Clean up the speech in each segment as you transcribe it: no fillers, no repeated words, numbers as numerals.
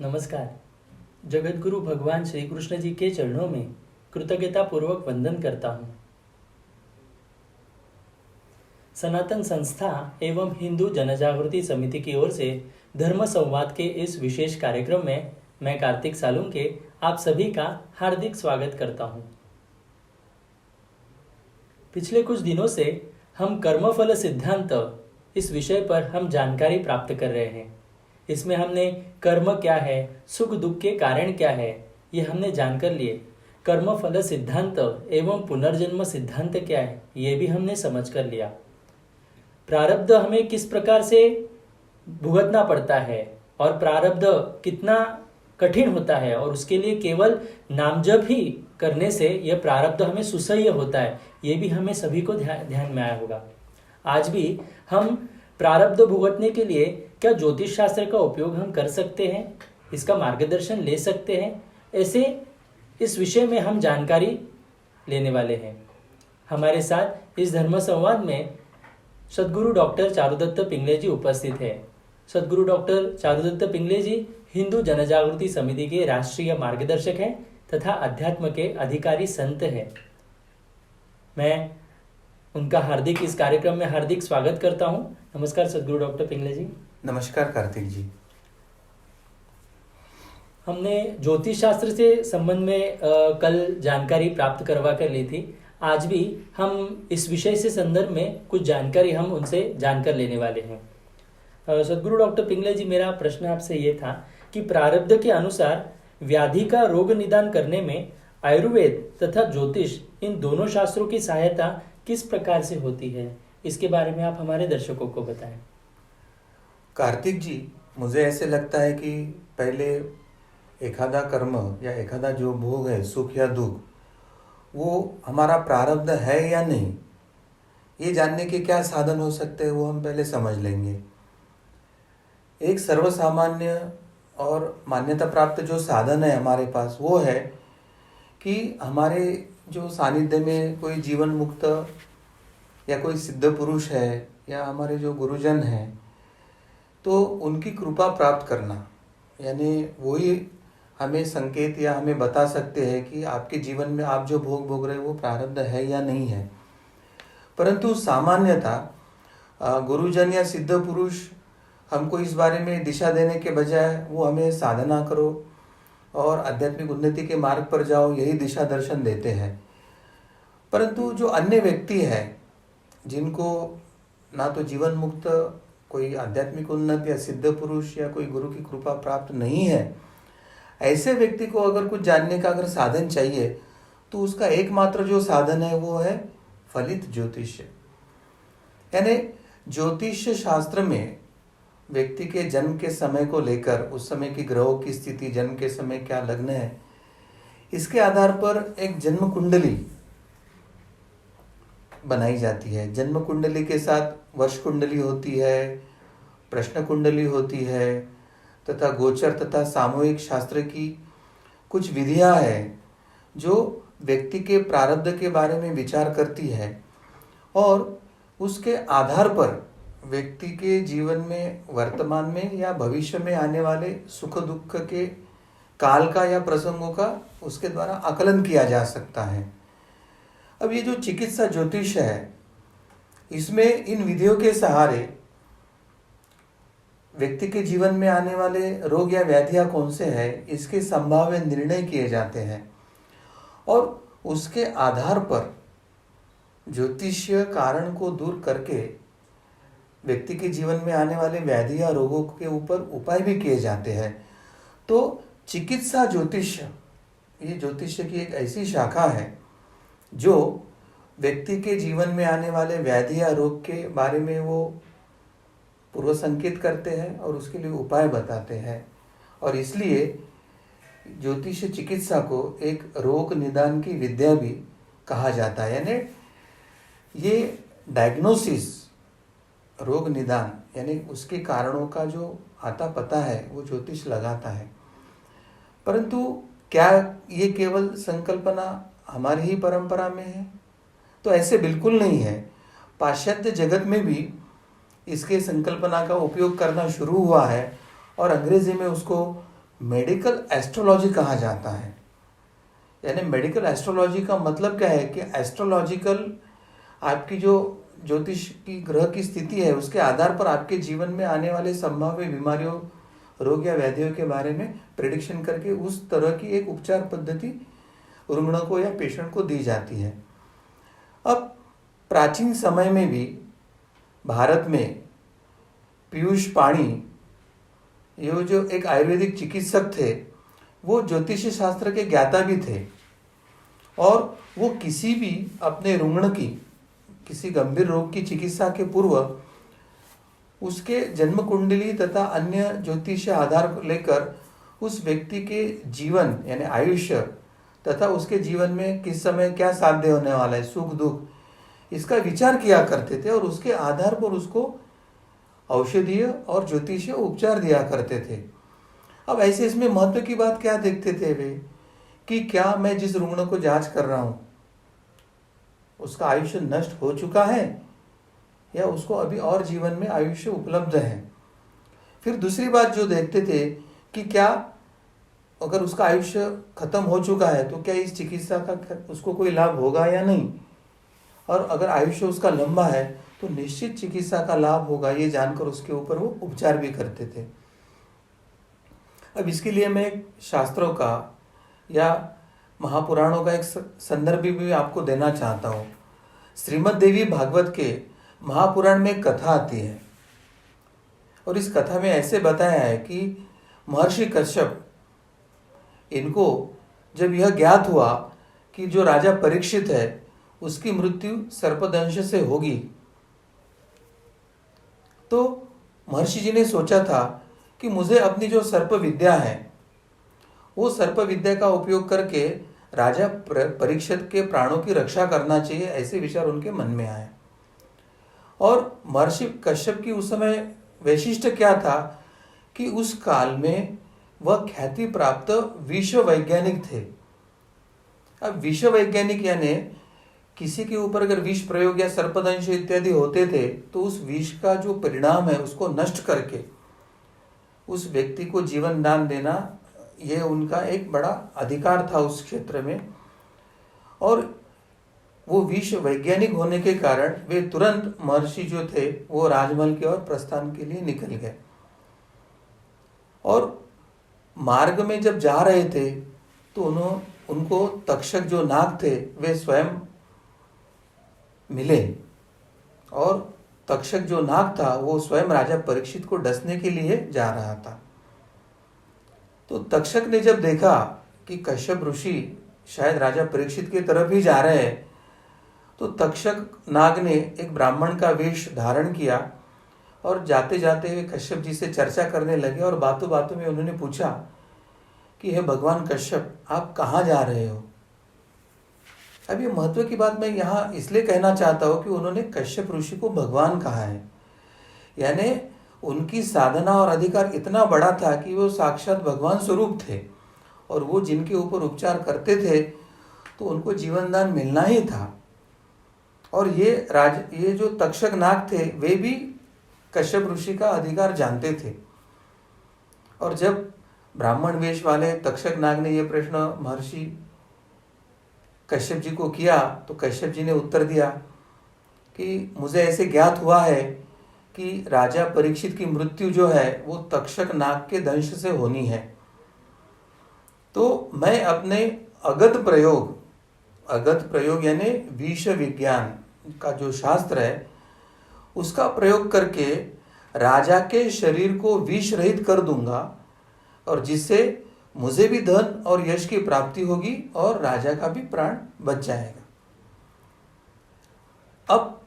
नमस्कार। जगतगुरु भगवान श्री कृष्ण जी के चरणों में कृतज्ञता पूर्वक वंदन करता हूँ। सनातन संस्था एवं हिंदू जनजागृति समिति की ओर से धर्म संवाद के इस विशेष कार्यक्रम में मैं कार्तिक सालुंके आप सभी का हार्दिक स्वागत करता हूँ। पिछले कुछ दिनों से हम कर्मफल सिद्धांत इस विषय पर हम जानकारी प्राप्त कर रहे हैं। इसमें हमने कर्म क्या है, सुख दुख के कारण क्या है, ये हमने जानकर लिए। कर्म फल सिद्धांत एवं पुनर्जन्म सिद्धांत क्या है, ये भी हमने समझ कर लिया। प्रारब्ध हमें किस प्रकार से भुगतना पड़ता है और प्रारब्ध कितना कठिन होता है और उसके लिए केवल नामजप ही करने से यह प्रारब्ध हमें सुसह्य होता है, ये भी हमें सभी को ध्यान में आया होगा। आज भी हम प्रारब्ध भुगतने के लिए क्या ज्योतिष शास्त्र का उपयोग हम कर सकते हैं, इसका मार्गदर्शन ले सकते हैं, ऐसे इस विषय में हम जानकारी लेने वाले हैं। हमारे साथ इस धर्म संवाद में सद्गुरु डॉक्टर चारुदत्त पिंगले जी उपस्थित है। सद्गुरु डॉक्टर चारुदत्त पिंगले जी हिंदू जनजागृति समिति के राष्ट्रीय मार्गदर्शक हैं तथा अध्यात्म के अधिकारी संत हैं। मैं उनका इस कार्यक्रम में हार्दिक स्वागत करता हूं। नमस्कार सद्गुरु डॉक्टर पिंगले जी। नमस्कार कार्तिक जी। हमने ज्योतिष शास्त्र से संबंध में कल जानकारी प्राप्त करवा कर ली थी। आज भी हम इस विषय से संदर्भ में कुछ जानकारी हम उनसे जानकर लेने वाले हैं। सद्गुरु डॉक्टर पिंगले जी, मेरा प्रश्न आपसे ये था कि प्रारब्ध के अनुसार व्याधि का रोग निदान करने में आयुर्वेद तथा ज्योतिष इन दोनों शास्त्रों की सहायता किस प्रकार से होती है, इसके बारे में आप हमारे दर्शकों को बताएं। कार्तिक जी, मुझे ऐसे लगता है कि पहले एखादा कर्म या एखादा जो भोग है, सुख या दुख, वो हमारा प्रारब्ध है या नहीं, ये जानने के क्या साधन हो सकते हैं वो हम पहले समझ लेंगे। एक सर्वसामान्य और मान्यता प्राप्त जो साधन है हमारे पास, वो है कि हमारे जो सानिध्य में कोई जीवन मुक्त या कोई सिद्ध पुरुष है या हमारे जो गुरुजन हैं, तो उनकी कृपा प्राप्त करना, यानी वही हमें संकेत या हमें बता सकते हैं कि आपके जीवन में आप जो भोग भोग रहे हैं वो प्रारब्ध है या नहीं है। परंतु सामान्यतः गुरुजन या सिद्ध पुरुष हमको इस बारे में दिशा देने के बजाय वो हमें साधना करो और आध्यात्मिक उन्नति के मार्ग पर जाओ, यही दिशा दर्शन देते हैं। परंतु जो अन्य व्यक्ति है जिनको ना तो जीवन मुक्त, कोई आध्यात्मिक उन्नति या सिद्ध पुरुष या कोई गुरु की कृपा प्राप्त नहीं है, ऐसे व्यक्ति को अगर कुछ जानने का अगर साधन चाहिए तो उसका एकमात्र जो साधन है वो है फलित ज्योतिष। यानी ज्योतिष शास्त्र में व्यक्ति के जन्म के समय को लेकर, उस समय की ग्रहों की स्थिति, जन्म के समय क्या लग्न है, इसके आधार पर एक जन्म कुंडली बनाई जाती है। जन्म कुंडली के साथ वर्ष कुंडली होती है, प्रश्न कुंडली होती है तथा गोचर तथा सामूहिक शास्त्र की कुछ विधियां हैं जो व्यक्ति के प्रारब्ध के बारे में विचार करती है और उसके आधार पर व्यक्ति के जीवन में वर्तमान में या भविष्य में आने वाले सुख दुख के काल का या प्रसंगों का उसके द्वारा आकलन किया जा सकता है। अब ये जो चिकित्सा ज्योतिष है, इसमें इन विधियों के सहारे व्यक्ति के जीवन में आने वाले रोग या व्याधियां कौन से हैं, इसके संभाव्य निर्णय किए जाते हैं और उसके आधार पर ज्योतिषीय कारण को दूर करके व्यक्ति के जीवन में आने वाले व्याधि या रोगों के ऊपर उपाय भी किए जाते हैं। तो चिकित्सा ज्योतिष, ये ज्योतिष की एक ऐसी शाखा है जो व्यक्ति के जीवन में आने वाले व्याधि या रोग के बारे में वो पूर्व संकेत करते हैं और उसके लिए उपाय बताते हैं। और इसलिए ज्योतिष चिकित्सा को एक रोग निदान की विद्या भी कहा जाता है। यानी ये डायग्नोसिस, रोग निदान, यानी उसके कारणों का जो आता पता है वो ज्योतिष लगाता है। परंतु क्या ये केवल संकल्पना हमारी ही परंपरा में है? तो ऐसे बिल्कुल नहीं है। पाश्चात्य जगत में भी इसके संकल्पना का उपयोग करना शुरू हुआ है और अंग्रेजी में उसको मेडिकल एस्ट्रोलॉजी कहा जाता है। यानी मेडिकल एस्ट्रोलॉजी का मतलब क्या है कि एस्ट्रोलॉजिकल आपकी जो ज्योतिष की ग्रह की स्थिति है उसके आधार पर आपके जीवन में आने वाले संभाव्य बीमारियों, रोग या व्याधियों के बारे में प्रिडिक्शन करके उस तरह की एक उपचार पद्धति रुग्ण को या पेशेंट को दी जाती है। अब प्राचीन समय में भी भारत में पीयूष पाणी ये जो एक आयुर्वेदिक चिकित्सक थे वो ज्योतिष शास्त्र के ज्ञाता भी थे और वो किसी भी अपने रुग्ण की किसी गंभीर रोग की चिकित्सा के पूर्व उसके जन्म कुंडली तथा अन्य ज्योतिष आधार लेकर उस व्यक्ति के जीवन यानी आयुष्य तथा उसके जीवन में किस समय क्या साध्य होने वाला है, सुख दुख, इसका विचार किया करते थे और उसके आधार पर उसको औषधीय और ज्योतिषीय उपचार दिया करते थे। अब ऐसे इसमें महत्व की बात क्या देखते थे वे कि क्या मैं जिस रुग्ण को जांच कर रहा हूं उसका आयुष्य नष्ट हो चुका है या उसको अभी और जीवन में आयुष्य उपलब्ध है। फिर दूसरी बात जो देखते थे कि क्या अगर उसका आयुष्य खत्म हो चुका है तो क्या इस चिकित्सा का उसको कोई लाभ होगा या नहीं, और अगर आयुष्य उसका लंबा है तो निश्चित चिकित्सा का लाभ होगा, ये जानकर उसके ऊपर वो उपचार भी करते थे। अब इसके लिए मैं शास्त्रों का या महापुराणों का एक संदर्भ भी आपको देना चाहता हूँ। श्रीमद् देवी भागवत के महापुराण में एक कथा आती है और इस कथा में ऐसे बताया है कि महर्षि कश्यप इनको जब यह ज्ञात हुआ कि जो राजा परीक्षित है उसकी मृत्यु सर्पदंश से होगी, तो महर्षि जी ने सोचा था कि मुझे अपनी जो सर्प विद्या है वो सर्प विद्या का उपयोग करके राजा परीक्षित के प्राणों की रक्षा करना चाहिए, ऐसे विचार उनके मन में आए। और महर्षि कश्यप की उस समय वैशिष्ट्य क्या था कि उस काल में वह ख्याति प्राप्त विश्व वैज्ञानिक थे। अब विश्व वैज्ञानिक यानी किसी के ऊपर अगर विष प्रयोग या सर्पदंश इत्यादि होते थे तो उस विष का जो परिणाम है उसको नष्ट करके उस व्यक्ति को जीवन दान देना यह उनका एक बड़ा अधिकार था उस क्षेत्र में। और वो विश्व वैज्ञानिक होने के कारण वे तुरंत महर्षि जो थे वो राजमहल की ओर प्रस्थान के लिए निकल गए। और मार्ग में जब जा रहे थे तो उनको तक्षक जो नाग थे वे स्वयं मिले और तक्षक जो नाग था वो स्वयं राजा परीक्षित को डसने के लिए जा रहा था। तो तक्षक ने जब देखा कि कश्यप ऋषि शायद राजा परीक्षित की तरफ ही जा रहे हैं तो तक्षक नाग ने एक ब्राह्मण का वेश धारण किया और जाते जाते वे कश्यप जी से चर्चा करने लगे और बातों बातों में उन्होंने पूछा कि हे भगवान कश्यप, आप कहाँ जा रहे हो। अब ये महत्व की बात मैं यहाँ इसलिए कहना चाहता हूँ कि उन्होंने कश्यप ऋषि को भगवान कहा है, यानी उनकी साधना और अधिकार इतना बड़ा था कि वो साक्षात भगवान स्वरूप थे और वो जिनके ऊपर उपचार करते थे तो उनको जीवन दान मिलना ही था। और ये जो तक्षक नाग थे वे भी कश्यप ऋषि का अधिकार जानते थे। और जब ब्राह्मण वेश वाले तक्षक नाग ने यह प्रश्न महर्षि कश्यप जी को किया तो कश्यप जी ने उत्तर दिया कि मुझे ऐसे ज्ञात हुआ है कि राजा परीक्षित की मृत्यु जो है वो तक्षक नाग के दंश से होनी है, तो मैं अपने अगत प्रयोग यानी विष विज्ञान का जो शास्त्र है उसका प्रयोग करके राजा के शरीर को विष रहित कर दूंगा और जिससे मुझे भी धन और यश की प्राप्ति होगी और राजा का भी प्राण बच जाएगा। अब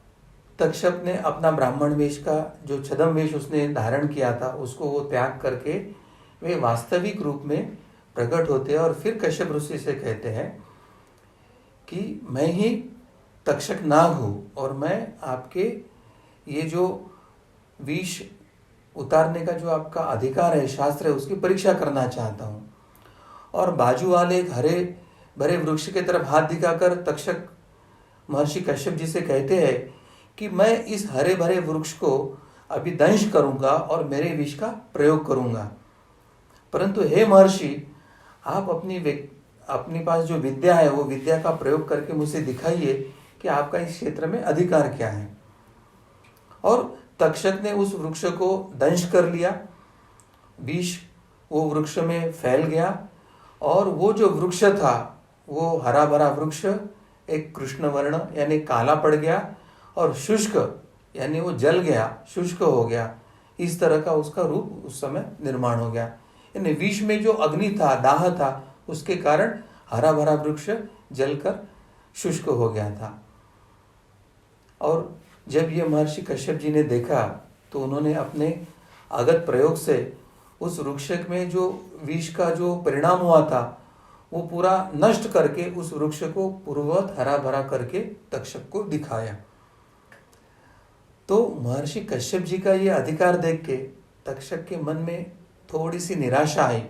तक्षक ने अपना ब्राह्मण वेश का जो छद्म वेश उसने धारण किया था उसको वो त्याग करके वे वास्तविक रूप में प्रकट होते हैं और फिर कश्यप ऋषि से कहते हैं कि मैं ही तक्षक नाग हूँ और मैं आपके ये जो विष उतारने का जो आपका अधिकार है, शास्त्र है, उसकी परीक्षा करना चाहता हूँ। और बाजू वाले एक हरे भरे वृक्ष की तरफ हाथ दिखाकर तक्षक महर्षि कश्यप जी से कहते हैं कि मैं इस हरे भरे वृक्ष को अभी दंश करूंगा और मेरे विष का प्रयोग करूंगा। परंतु हे महर्षि, आप अपनी पास जो विद्या है वो विद्या का प्रयोग करके मुझे दिखाइए कि आपका इस क्षेत्र में अधिकार क्या है। और तक्षक ने उस वृक्ष को दंश कर लिया, विष वो वृक्ष में फैल गया और वो जो वृक्ष था वो हरा भरा वृक्ष एक कृष्ण वर्ण यानी काला पड़ गया और शुष्क यानी वो जल गया, शुष्क हो गया। इस तरह का उसका रूप उस समय निर्माण हो गया। यानी विष में जो अग्नि था, दाह था, उसके कारण हरा भरा वृक्ष जलकर शुष्क हो गया था। और जब ये महर्षि कश्यप जी ने देखा तो उन्होंने अपने अगत प्रयोग से उस वृक्ष में जो विष का जो परिणाम हुआ था वो पूरा नष्ट करके उस वृक्ष को पूर्ववत हरा भरा करके तक्षक को दिखाया। तो महर्षि कश्यप जी का ये अधिकार देख के तक्षक के मन में थोड़ी सी निराशा आई,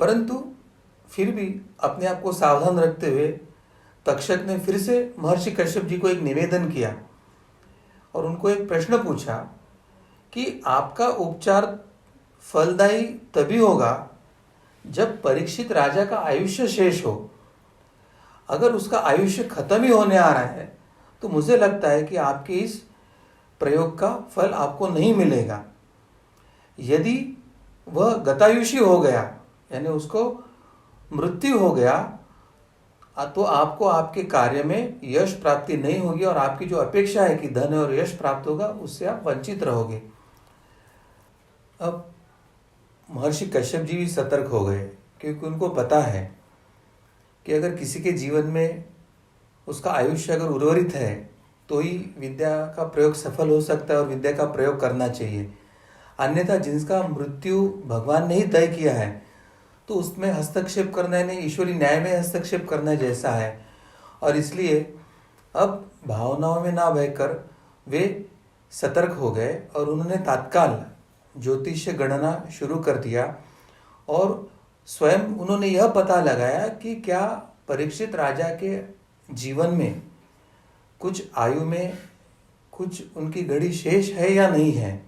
परंतु फिर भी अपने आप को सावधान रखते हुए तक्षक ने फिर से महर्षि कश्यप जी को एक निवेदन किया और उनको एक प्रश्न पूछा कि आपका उपचार फलदायी तभी होगा जब परीक्षित राजा का आयुष्य शेष हो। अगर उसका आयुष्य खत्म ही होने आ रहा है तो मुझे लगता है कि आपके इस प्रयोग का फल आपको नहीं मिलेगा। यदि वह गतायुषी हो गया यानी उसको मृत्यु हो गया तो आपको आपके कार्य में यश प्राप्ति नहीं होगी और आपकी जो अपेक्षा है कि धन और यश प्राप्त होगा उससे आप वंचित रहोगे। अब महर्षि कश्यप जी भी सतर्क हो गए क्योंकि उनको पता है कि अगर किसी के जीवन में उसका आयुष्य अगर उर्वरित है तो ही विद्या का प्रयोग सफल हो सकता है और विद्या का प्रयोग करना चाहिए। अन्यथा जिसका मृत्यु भगवान ने ही तय किया है तो उसमें हस्तक्षेप करना यानी ईश्वरी न्याय में हस्तक्षेप करना जैसा है। और इसलिए अब भावनाओं में ना बहकर वे सतर्क हो गए और उन्होंने तत्काल ज्योतिष गणना शुरू कर दिया और स्वयं उन्होंने यह पता लगाया कि क्या परीक्षित राजा के जीवन में कुछ आयु में कुछ उनकी घड़ी शेष है या नहीं है।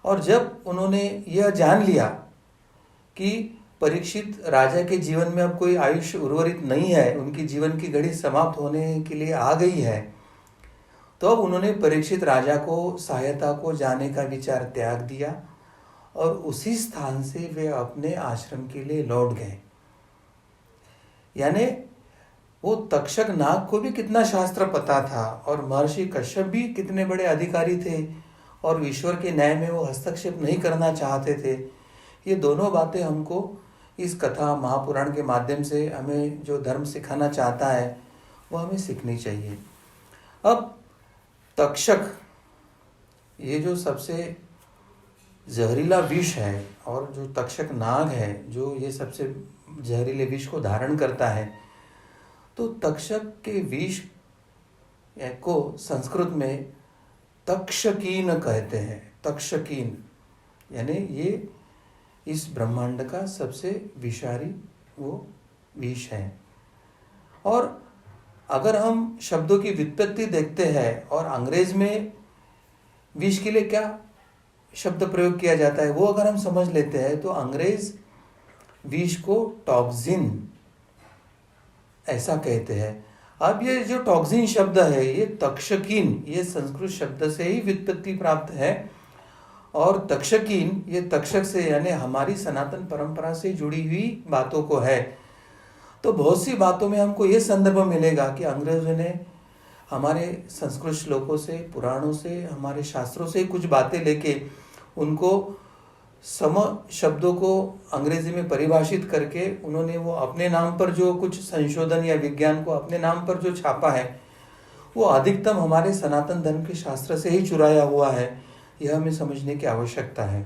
और जब उन्होंने यह जान लिया कि परीक्षित राजा के जीवन में अब कोई आयुष्य उर्वरित नहीं है, उनकी जीवन की घड़ी समाप्त होने के लिए आ गई है, तो अब उन्होंने परीक्षित राजा को सहायता को जाने का विचार त्याग दिया और उसी स्थान से वे अपने आश्रम के लिए लौट गए। यानी वो तक्षक नाग को भी कितना शास्त्र पता था और महर्षि कश्यप भी कितने बड़े अधिकारी थे और ईश्वर के न्याय में वो हस्तक्षेप नहीं करना चाहते थे। ये दोनों बातें हमको इस कथा महापुराण के माध्यम से हमें जो धर्म सिखाना चाहता है वो हमें सीखनी चाहिए। अब तक्षक ये जो सबसे जहरीला विष है और जो तक्षक नाग है जो ये सबसे जहरीले विष को धारण करता है, तो तक्षक के विष को संस्कृत में तक्षकीन कहते हैं। तक्षकीन यानी ये इस ब्रह्मांड का सबसे विषारी वो विष है। और अगर हम शब्दों की व्युत्पत्ति देखते हैं और अंग्रेज में विष के लिए क्या शब्द प्रयोग किया जाता है वो अगर हम समझ लेते हैं तो अंग्रेज विष को टॉक्सिन ऐसा कहते हैं। अब ये जो टॉक्सिन शब्द है ये तक्षकीन ये संस्कृत शब्द से ही व्युत्पत्ति प्राप्त है और तक्षकीन ये तक्षक से यानी हमारी सनातन परंपरा से जुड़ी हुई बातों को है। तो बहुत सी बातों में हमको ये संदर्भ मिलेगा कि अंग्रेजों ने हमारे संस्कृत श्लोकों से, पुराणों से, हमारे शास्त्रों से कुछ बातें लेके उनको सम शब्दों को अंग्रेजी में परिभाषित करके उन्होंने वो अपने नाम पर जो कुछ संशोधन या विज्ञान को अपने नाम पर जो छापा है वो अधिकतम हमारे सनातन धर्म के शास्त्र से ही चुराया हुआ है। यह हमें समझने की आवश्यकता है।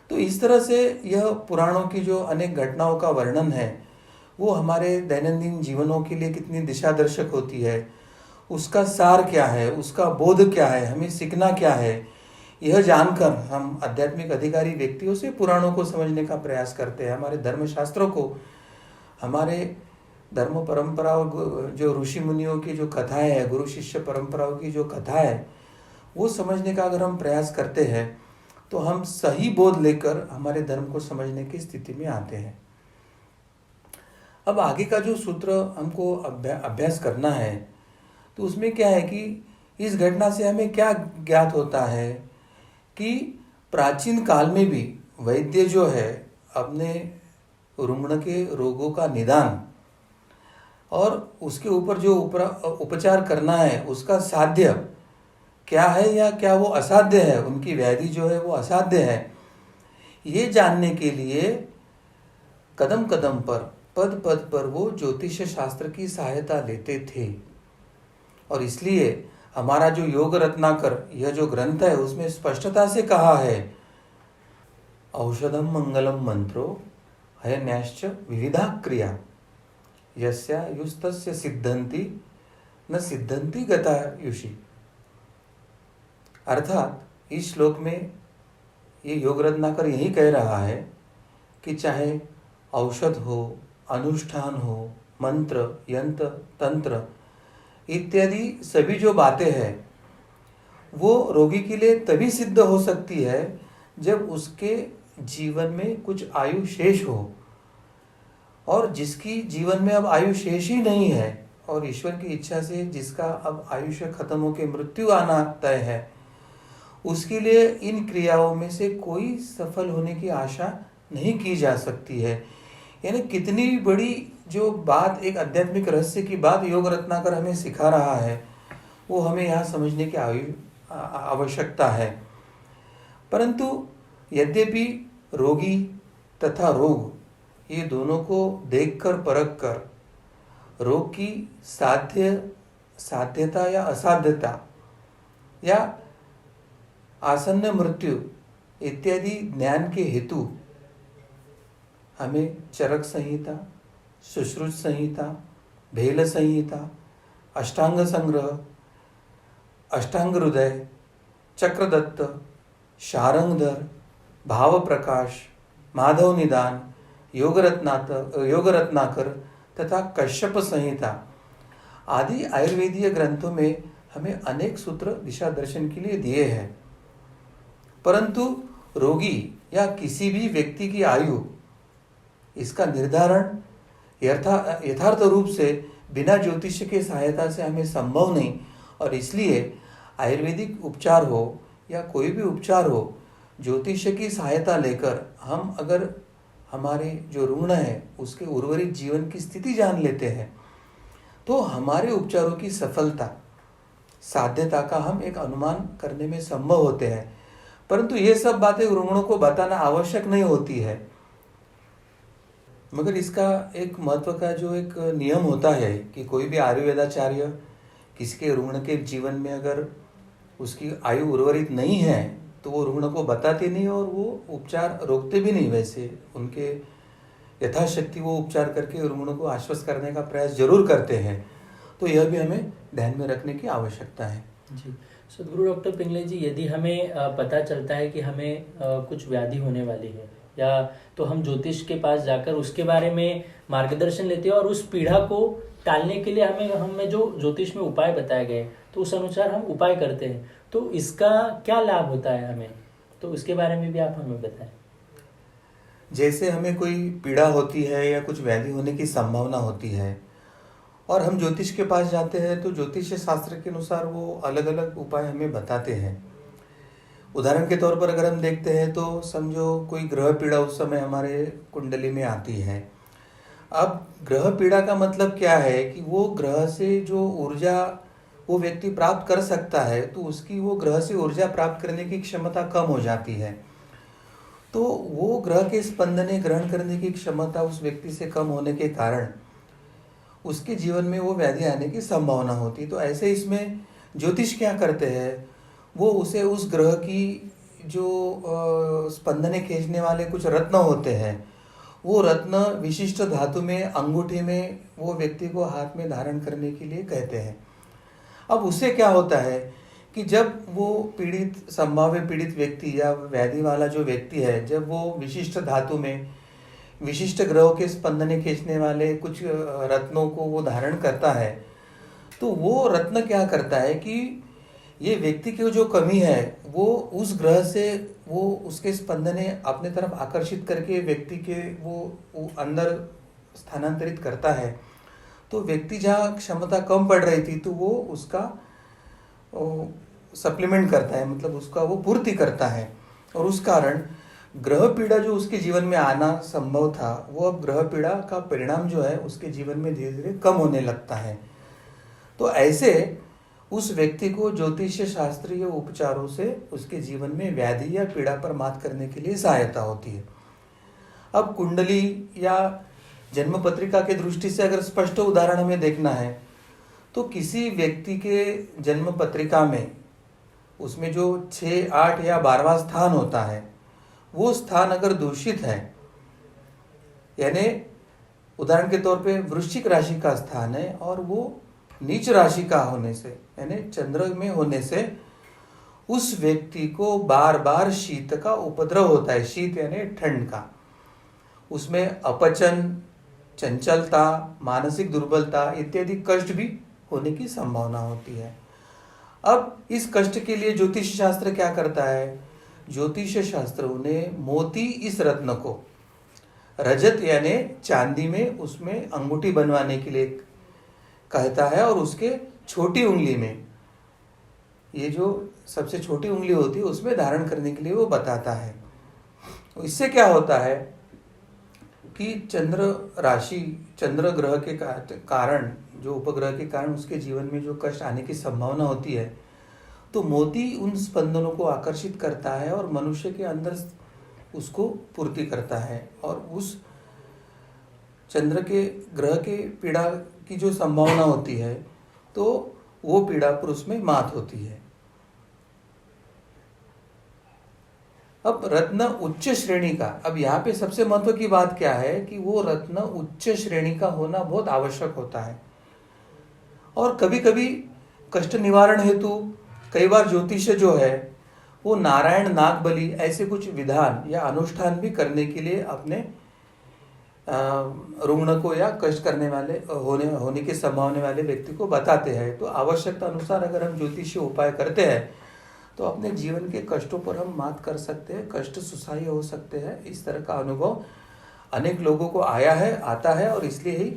तो इस तरह से यह पुराणों की जो अनेक घटनाओं का वर्णन है वो हमारे दैनंदिन जीवनों के लिए कितनी दिशा दर्शक होती है, उसका सार क्या है, उसका बोध क्या है, हमें सीखना क्या है, यह जानकर हम आध्यात्मिक अधिकारी व्यक्तियों से पुराणों को समझने का प्रयास करते हैं। हमारे धर्मशास्त्रों को, हमारे धर्म परंपराओं जो ऋषि मुनियों की जो कथाएं हैं, गुरु शिष्य परंपराओं की जो कथा है वो समझने का अगर हम प्रयास करते हैं तो हम सही बोध लेकर हमारे धर्म को समझने की स्थिति में आते हैं। अब आगे का जो सूत्र हमको अभ्यास करना है, तो उसमें क्या है कि इस घटना से हमें क्या ज्ञात होता है कि प्राचीन काल में भी वैद्य जो है अपने रुग्ण के रोगों का निदान और उसके ऊपर जो उपचार करना है उसका साध्य क्या है या क्या वो असाध्य है, उनकी व्याधि जो है वो असाध्य है, ये जानने के लिए कदम कदम पर पद पद पर वो ज्योतिष शास्त्र की सहायता लेते थे। और इसलिए हमारा जो योग रत्नाकर यह जो ग्रंथ है उसमें स्पष्टता से कहा है, औषधम मंगलम मंत्रो हयन्याश्च विविधा क्रिया यस्या युस्तस्य सिद्धंति न सिद्धंति गतायुषि। अर्थात इस श्लोक में ये योग रत्नाकर यही कह रहा है कि चाहे औषध हो, अनुष्ठान हो, मंत्र, यंत्र, तंत्र इत्यादि सभी जो बातें हैं वो रोगी के लिए तभी सिद्ध हो सकती है जब उसके जीवन में कुछ आयु शेष हो, और जिसकी जीवन में अब आयु शेष ही नहीं है और ईश्वर की इच्छा से जिसका अब आयुष्य खत्म होकर मृत्यु आना तय है, उसके लिए इन क्रियाओं में से कोई सफल होने की आशा नहीं की जा सकती है। यानी कितनी बड़ी जो बात, एक आध्यात्मिक रहस्य की बात योग रत्नाकर हमें सिखा रहा है, वो हमें यहाँ समझने की आवश्यकता है। परंतु यद्यपि रोगी तथा रोग ये दोनों को देखकर परख कर रोग की साध्यता या असाध्यता या आसन्न मृत्यु इत्यादि ज्ञान के हेतु हमें चरक संहिता, सुश्रुत संहिता, भेल संहिता, अष्टांग संग्रह, अष्टांग हृदय, चक्रदत्त, शारंगधर, भाव प्रकाश, माधव निदान, योग रत्नाकर तथा कश्यप संहिता आदि आयुर्वेदीय ग्रंथों में हमें अनेक सूत्र दिशा दर्शन के लिए दिए हैं। परंतु रोगी या किसी भी व्यक्ति की आयु, इसका निर्धारण यथार्थ रूप से बिना ज्योतिष के सहायता से हमें संभव नहीं, और इसलिए आयुर्वेदिक उपचार हो या कोई भी उपचार हो, ज्योतिष की सहायता लेकर हम अगर हमारे जो रुग्ण है उसके उर्वरित जीवन की स्थिति जान लेते हैं तो हमारे उपचारों की सफलता, साध्यता का हम एक अनुमान करने में संभव होते हैं। परंतु ये सब बातें रुग्णों को बताना आवश्यक नहीं होती है, मगर इसका एक महत्व का जो एक नियम होता है कि कोई भी आयुर्वेदाचार्य किसी के रुग्ण के जीवन में अगर उसकी आयु उर्वरित नहीं है तो वो रुग्ण को बताते नहीं और वो उपचार रोकते भी नहीं। वैसे उनके यथाशक्ति वो उपचार करके रुग्ण को आश्वस्त करने का प्रयास जरूर करते हैं। तो यह भी हमें ध्यान में रखने की आवश्यकता है। जी सदगुरु डॉक्टर पिंगले जी, यदि हमें पता चलता है कि हमें कुछ व्याधि होने वाली है या तो हम ज्योतिष के पास जाकर उसके बारे में मार्गदर्शन लेते हैं और उस पीड़ा को टालने के लिए हमें जो ज्योतिष में उपाय बताए गए तो उस अनुसार हम उपाय करते हैं, तो इसका क्या लाभ होता है हमें, तो उसके बारे में भी आप हमें बताएं। जैसे हमें कोई पीड़ा होती है या कुछ व्याधि होने की संभावना होती है और हम ज्योतिष के पास जाते हैं तो ज्योतिष शास्त्र के अनुसार वो अलग अलग उपाय हमें बताते हैं। उदाहरण के तौर पर अगर हम देखते हैं तो समझो कोई ग्रह पीड़ा उस समय हमारे कुंडली में आती है। अब ग्रह पीड़ा का मतलब क्या है कि वो ग्रह से जो ऊर्जा वो व्यक्ति प्राप्त कर सकता है तो उसकी वो ग्रह से ऊर्जा प्राप्त करने की क्षमता कम हो जाती है, तो वो ग्रह के स्पंदने ग्रहण करने की क्षमता उस व्यक्ति से कम होने के कारण उसके जीवन में वो व्याधि आने की संभावना होती है। तो ऐसे इसमें ज्योतिष क्या करते हैं, वो उसे उस ग्रह की जो स्पंदने खींचने वाले कुछ रत्न होते हैं, वो रत्न विशिष्ट धातु में अंगूठी में वो व्यक्ति को हाथ में धारण करने के लिए कहते हैं। अब उससे क्या होता है कि जब वो संभाव्य पीड़ित व्यक्ति या व्याधि वाला जो व्यक्ति है, जब वो विशिष्ट धातु में विशिष्ट ग्रहों के स्पंदने खींचने वाले कुछ रत्नों को वो धारण करता है, तो वो रत्न क्या करता है कि ये व्यक्ति की जो कमी है वो उस ग्रह से वो उसके स्पंदने अपने तरफ आकर्षित करके व्यक्ति के वो अंदर स्थानांतरित करता है। तो व्यक्ति जहाँ क्षमता कम पड़ रही थी तो वो उसका सप्लीमेंट करता है, मतलब उसका वो पूर्ति करता है। और उस कारण ग्रह पीड़ा जो उसके जीवन में आना संभव था वो अब ग्रह पीड़ा का परिणाम जो है उसके जीवन में धीरे धीरे कम होने लगता है। तो ऐसे उस व्यक्ति को ज्योतिष शास्त्रीय उपचारों से उसके जीवन में व्याधि या पीड़ा पर मात करने के लिए सहायता होती है। अब कुंडली या जन्म पत्रिका के दृष्टि से अगर स्पष्ट उदाहरण हमें देखना है तो किसी व्यक्ति के जन्म पत्रिका में उसमें जो 6, 8 या 12वां स्थान होता है वो स्थान अगर दूषित है, यानी उदाहरण के तौर पे वृश्चिक राशि का स्थान है और वो नीच राशि का होने से यानी चंद्र में होने से उस व्यक्ति को बार बार शीत का उपद्रव होता है। शीत यानी ठंड का, उसमें अपचन, चंचलता, मानसिक दुर्बलता इत्यादि कष्ट भी होने की संभावना होती है। अब इस कष्ट के लिए ज्योतिष शास्त्र क्या करता है? ज्योतिष शास्त्र ने मोती इस रत्न को रजत यानी चांदी में उसमें अंगूठी बनवाने के लिए कहता है और उसके छोटी उंगली में, ये जो सबसे छोटी उंगली होती है उसमें धारण करने के लिए वो बताता है। इससे क्या होता है कि चंद्र राशि, चंद्र ग्रह के कारण, जो उपग्रह के कारण उसके जीवन में जो कष्ट आने की संभावना होती है, तो मोती उन स्पंदनों को आकर्षित करता है और मनुष्य के अंदर उसको पूर्ति करता है और उस चंद्र के ग्रह के पीड़ा की जो संभावना होती है तो वो पीड़ा पर उसमें मात होती है। अब रत्न उच्च श्रेणी का, अब यहाँ पे सबसे महत्व की बात क्या है कि वो रत्न उच्च श्रेणी का होना बहुत आवश्यक होता है। और कभी कभी कष्ट निवारण हेतु कई बार ज्योतिष जो है वो नारायण नाग बलि ऐसे कुछ विधान या अनुष्ठान भी करने के लिए अपने रुग्ण को या कष्ट करने वाले होने की संभावना वाले व्यक्ति को बताते हैं। तो आवश्यकता अनुसार अगर हम ज्योतिषीय उपाय करते हैं तो अपने जीवन के कष्टों पर हम मात कर सकते हैं, कष्ट सुसह्य हो सकते हैं। इस तरह का अनुभव अनेक लोगों को आया है, आता है और इसलिए ही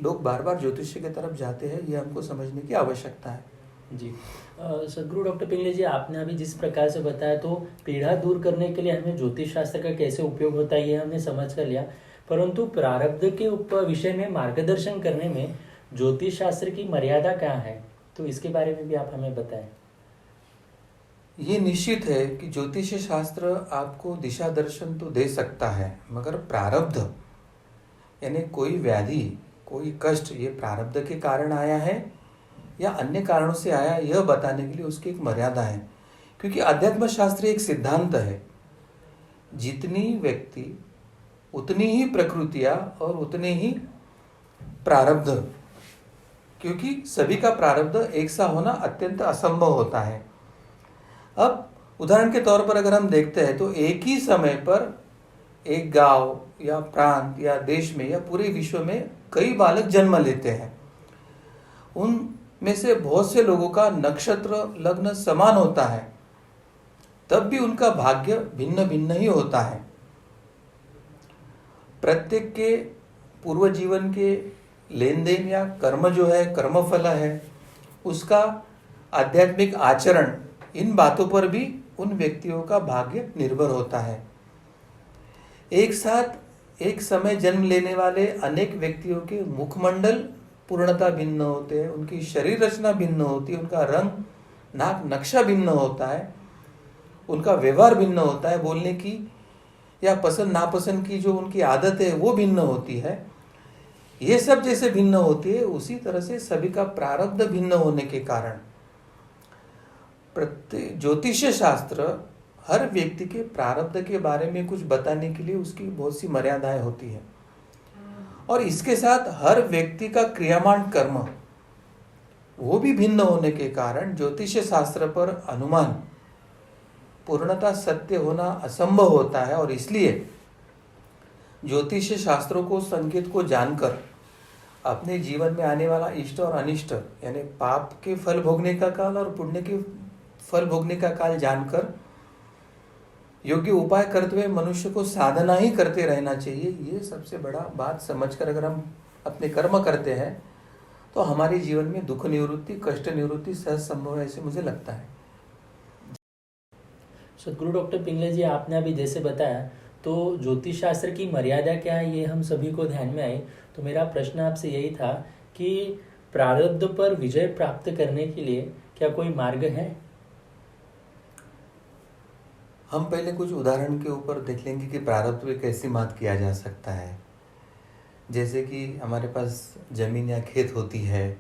लोग बार बार ज्योतिष की तरफ जाते हैं। ये हमको समझने की आवश्यकता है। जी सदगुरु डॉक्टर पिंगले जी, आपने अभी जिस प्रकार से बताया तो पीड़ा दूर करने के लिए हमें ज्योतिष शास्त्र का कैसे उपयोग होता है ये हमने समझ कर लिया, परंतु प्रारब्ध के विषय में मार्गदर्शन करने में ज्योतिष शास्त्र की मर्यादा क्या है, तो इसके बारे में भी आप हमें बताएं। ये निश्चित है कि ज्योतिष शास्त्र आपको दिशा दर्शन तो दे सकता है, मगर प्रारब्ध यानी कोई व्याधि, कोई कष्ट ये प्रारब्ध के कारण आया है या अन्य कारणों से आया, यह बताने के लिए उसकी एक मर्यादा है। क्योंकि अध्यात्म शास्त्र एक सिद्धांत है, जितनी व्यक्ति उतनी ही प्रकृतियां और उतने ही प्रारब्ध, क्योंकि सभी का प्रारब्ध एक सा होना अत्यंत असंभव होता है। अब उदाहरण के तौर पर अगर हम देखते हैं तो एक ही समय पर एक गांव या प्रांत या देश में या पूरे विश्व में कई बालक जन्म लेते हैं। उनमें से बहुत से लोगों का नक्षत्र लग्न समान होता है, तब भी उनका भाग्य भिन्न भिन्न ही होता है। प्रत्येक के पूर्व जीवन के लेन देन या कर्म जो है, कर्मफल है, उसका आध्यात्मिक आचरण, इन बातों पर भी उन व्यक्तियों का भाग्य निर्भर होता है। एक साथ एक समय जन्म लेने वाले अनेक व्यक्तियों के मुखमंडल पूर्णता भिन्न होते हैं, उनकी शरीर रचना भिन्न होती है, उनका रंग, नाक, नक्शा भिन्न होता है, उनका व्यवहार भिन्न होता है, बोलने की या पसंद नापसंद की जो उनकी आदत है वो भिन्न होती है। ये सब जैसे भिन्न होती है उसी तरह से सभी का प्रारब्ध भिन्न होने के कारण ज्योतिष शास्त्र हर व्यक्ति के प्रारब्ध के बारे में कुछ बताने के लिए उसकी बहुत सी मर्यादाएं होती है। और इसके साथ हर व्यक्ति का क्रियामान कर्म वो भी भिन्न होने के कारण ज्योतिष शास्त्र पर अनुमान पूर्णता सत्य होना असंभव होता है। और इसलिए ज्योतिष शास्त्रों को, संकेत को जानकर अपने जीवन में आने वाला इष्ट और अनिष्ट यानी पाप के फल भोगने का काल और पुण्य के फल भोगने का काल जानकर योग्य उपाय करते हुए मनुष्य को साधना ही करते रहना चाहिए। ये सबसे बड़ा बात समझकर अगर हम अपने कर्म करते हैं तो हमारे जीवन में दुख निवृत्ति, कष्ट निवृत्ति सहज संभव है, ऐसे मुझे लगता है। सदगुरु डॉक्टर पिंगले जी, आपने अभी जैसे बताया तो ज्योतिष शास्त्र की मर्यादा क्या है ये हम सभी को ध्यान में आई। तो मेरा प्रश्न आपसे यही था कि प्रारब्ध पर विजय प्राप्त करने के लिए क्या कोई मार्ग है? हम पहले कुछ उदाहरण के ऊपर देख लेंगे कि प्रारब्ध में कैसे मात किया जा सकता है। जैसे कि हमारे पास जमीन या खेत होती है,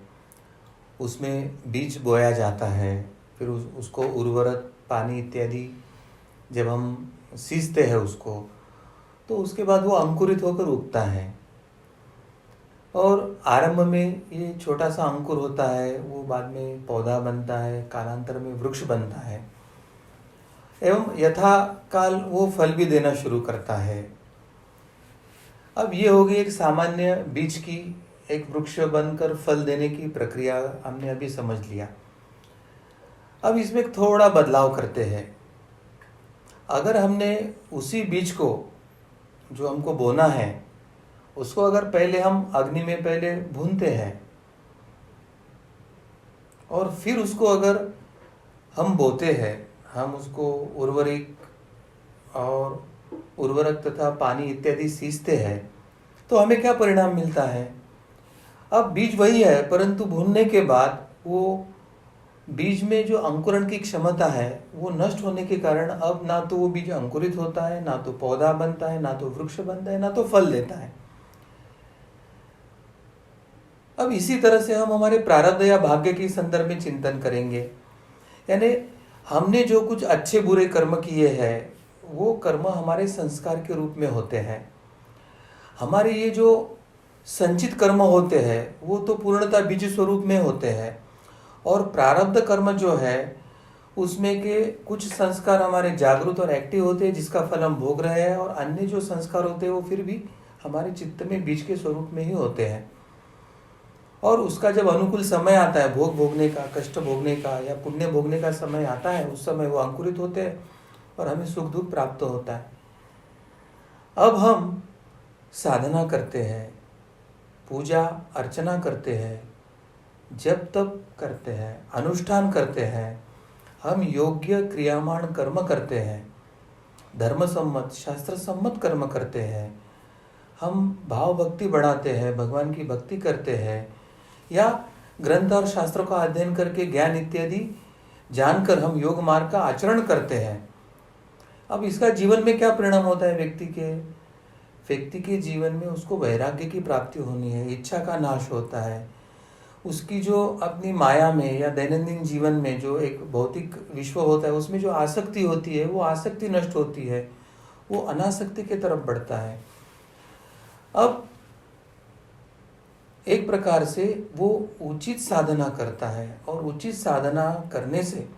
उसमें बीज बोया जाता है, फिर उसको उर्वरक, पानी इत्यादि जब हम सींचते हैं उसको, तो उसके बाद वो अंकुरित होकर उगता है। और आरंभ में ये छोटा सा अंकुर होता है, वो बाद में पौधा बनता है, कालांतर में वृक्ष बनता है, एवं यथा काल वो फल भी देना शुरू करता है। अब ये होगी एक सामान्य बीज की एक वृक्ष बनकर फल देने की प्रक्रिया, हमने अभी समझ लिया। अब इसमें थोड़ा बदलाव करते हैं। अगर हमने उसी बीज को जो हमको बोना है उसको अगर पहले हम अग्नि में पहले भूनते हैं और फिर उसको अगर हम बोते हैं, हम उसको उर्वरक तथा पानी इत्यादि सींचते हैं, तो हमें क्या परिणाम मिलता है? अब बीज वही है, परंतु भूनने के बाद वो बीज में जो अंकुरण की क्षमता है वो नष्ट होने के कारण अब ना तो वो बीज अंकुरित होता है, ना तो पौधा बनता है, ना तो वृक्ष बनता है, ना तो फल देता है। अब इसी तरह से हम हमारे प्रारब्ध या भाग्य के संदर्भ में चिंतन करेंगे। यानी हमने जो कुछ अच्छे बुरे कर्म किए हैं वो कर्म हमारे संस्कार के रूप में होते हैं। हमारे ये जो संचित कर्म होते हैं वो तो पूर्णतः बीज स्वरूप में होते हैं, और प्रारब्ध कर्म जो है उसमें के कुछ संस्कार हमारे जागृत और एक्टिव होते हैं जिसका फल हम भोग रहे हैं, और अन्य जो संस्कार होते हैं वो फिर भी हमारे चित्त में बीज के स्वरूप में ही होते हैं। और उसका जब अनुकूल समय आता है भोग भोगने का, कष्ट भोगने का या पुण्य भोगने का समय आता है, उस समय वो अंकुरित होते हैं और हमें सुख दुख प्राप्त होता है। अब हम साधना करते हैं, पूजा अर्चना करते हैं, जप तप करते हैं, अनुष्ठान करते हैं, हम योग्य क्रियामान कर्म करते हैं, धर्म सम्मत शास्त्र सम्मत कर्म करते हैं, हम भाव भक्ति बढ़ाते हैं, भगवान की भक्ति करते हैं, या ग्रंथ और शास्त्रों का अध्ययन करके ज्ञान इत्यादि जानकर हम योग मार्ग का आचरण करते हैं। अब इसका जीवन में क्या परिणाम होता है? व्यक्ति के जीवन में उसको वैराग्य की प्राप्ति होनी है, इच्छा का नाश होता है, उसकी जो अपनी माया में या दैनंदिन जीवन में जो एक भौतिक विश्व होता है उसमें जो आसक्ति होती है वो आसक्ति नष्ट होती है, वो अनासक्ति की तरफ बढ़ता है। अब एक प्रकार से वो उचित साधना करता है, और उचित साधना करने से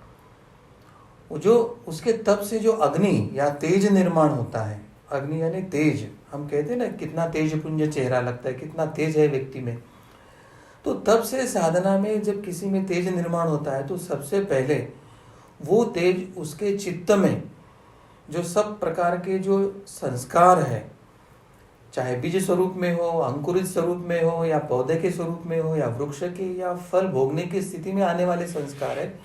जो उसके तप से जो अग्नि या तेज निर्माण होता है, अग्नि यानी तेज, हम कहते हैं ना कितना तेज पुंज चेहरा लगता है, कितना तेज है व्यक्ति में। तो तब से साधना में जब किसी में तेज निर्माण होता है तो सबसे पहले वो तेज उसके चित्त में जो सब प्रकार के जो संस्कार है, चाहे बीज स्वरूप में हो, अंकुरित स्वरूप में हो, या पौधे के स्वरूप में हो, या वृक्ष के या फल भोगने की स्थिति में आने वाले संस्कार है,